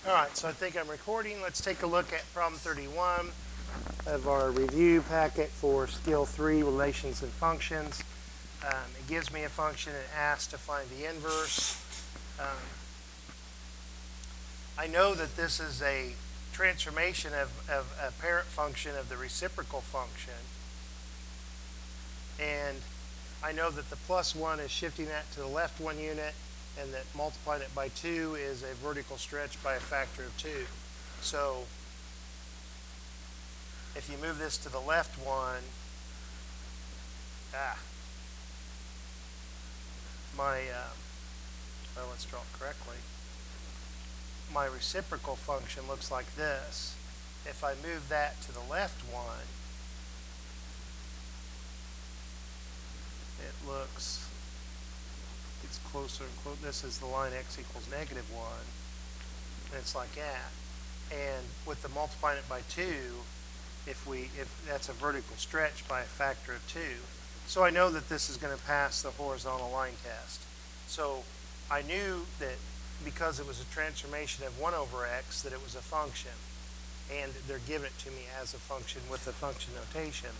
All right, so I think I'm recording. Let's take a look at problem 31 of our review packet for skill 3, relations and functions. It gives me a function and asks to find the inverse. I know that this is a transformation of a parent function of the reciprocal function. And I know that the plus 1 is shifting that to the left 1 unit, and that multiplying it by 2 is a vertical stretch by a factor of 2. So if you move this to the left 1, let's draw it correctly. My reciprocal function looks like this. If I move that to the left 1, it's closer and closer. This is the line x equals -1. And it's like that. And with the multiplying it by 2, if that's a vertical stretch by a factor of 2. So I know that this is going to pass the horizontal line test. So I knew that because it was a transformation of 1 over x, that it was a function. And they're giving it to me as a function with the function notation.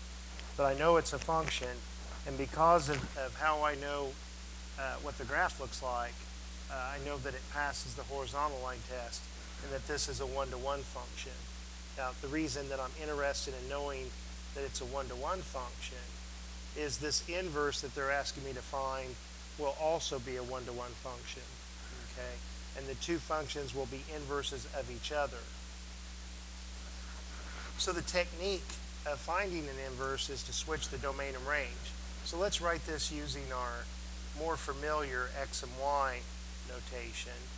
But I know it's a function, and because of how I know what the graph looks like, I know that it passes the horizontal line test, and that this is a 1-to-1 function. Now, the reason that I'm interested in knowing that it's a 1-to-1 function is this inverse that they're asking me to find will also be a 1-to-1 function, okay? And the two functions will be inverses of each other. So the technique of finding an inverse is to switch the domain and range. So let's write this using our more familiar x and y notation,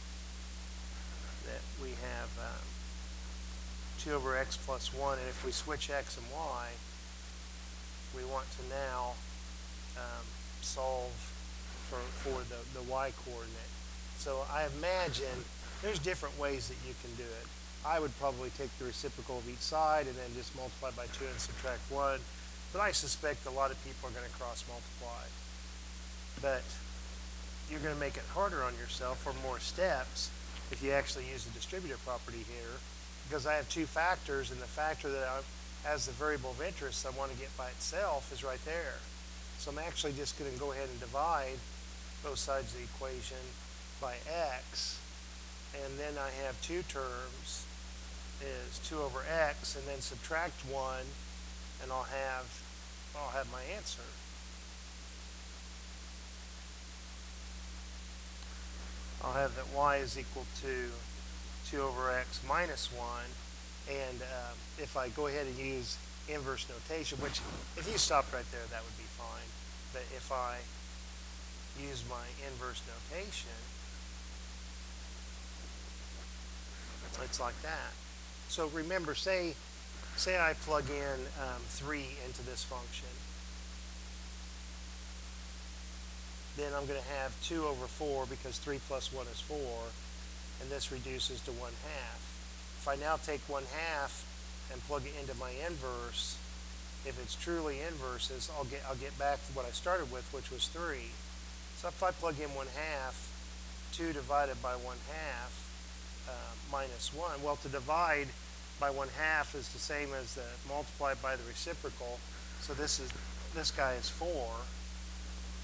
that we have 2 over x plus 1, and if we switch x and y, we want to now solve for the y coordinate. So I imagine there's different ways that you can do it. I would probably take the reciprocal of each side and then just multiply by 2 and subtract 1, but I suspect a lot of people are going to cross multiply. But you're going to make it harder on yourself for more steps if you actually use the distributive property here, because I have two factors, and the factor that as the variable of interest I want to get by itself is right there. So I'm actually just going to go ahead and divide both sides of the equation by x, and then I have two terms, is 2 over x, and then subtract 1, and I'll have my answer. I'll have that y is equal to 2 over x minus 1, and if I go ahead and use inverse notation, which if you stopped right there, that would be fine, but if I use my inverse notation, it's like that. So remember, say I plug in 3 into this function. Then I'm going to have 2 over 4, because 3 plus 1 is 4, and this reduces to 1/2. If I now take 1/2 and plug it into my inverse, if it's truly inverses, I'll get back to what I started with, which was 3. So if I plug in 1/2, 2 divided by 1/2 minus 1, well, to divide by 1/2 is the same as the multiply by the reciprocal. So this guy is 4,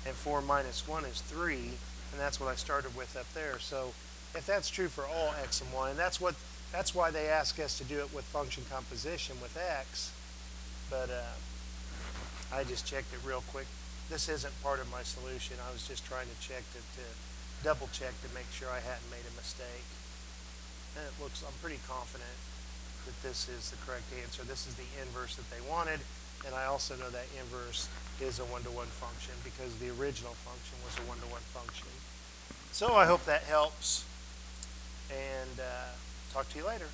and 4 minus 1 is 3, and that's what I started with up there. So if that's true for all x and y, and that's why they ask us to do it with function composition with x, but I just checked it real quick. This isn't part of my solution. I was just trying to check to double check to make sure I hadn't made a mistake. And I'm pretty confident that this is the correct answer. This is the inverse that they wanted, and I also know that inverse is a 1-to-1 function because the original function was a 1-to-1 function. So I hope that helps, and talk to you later.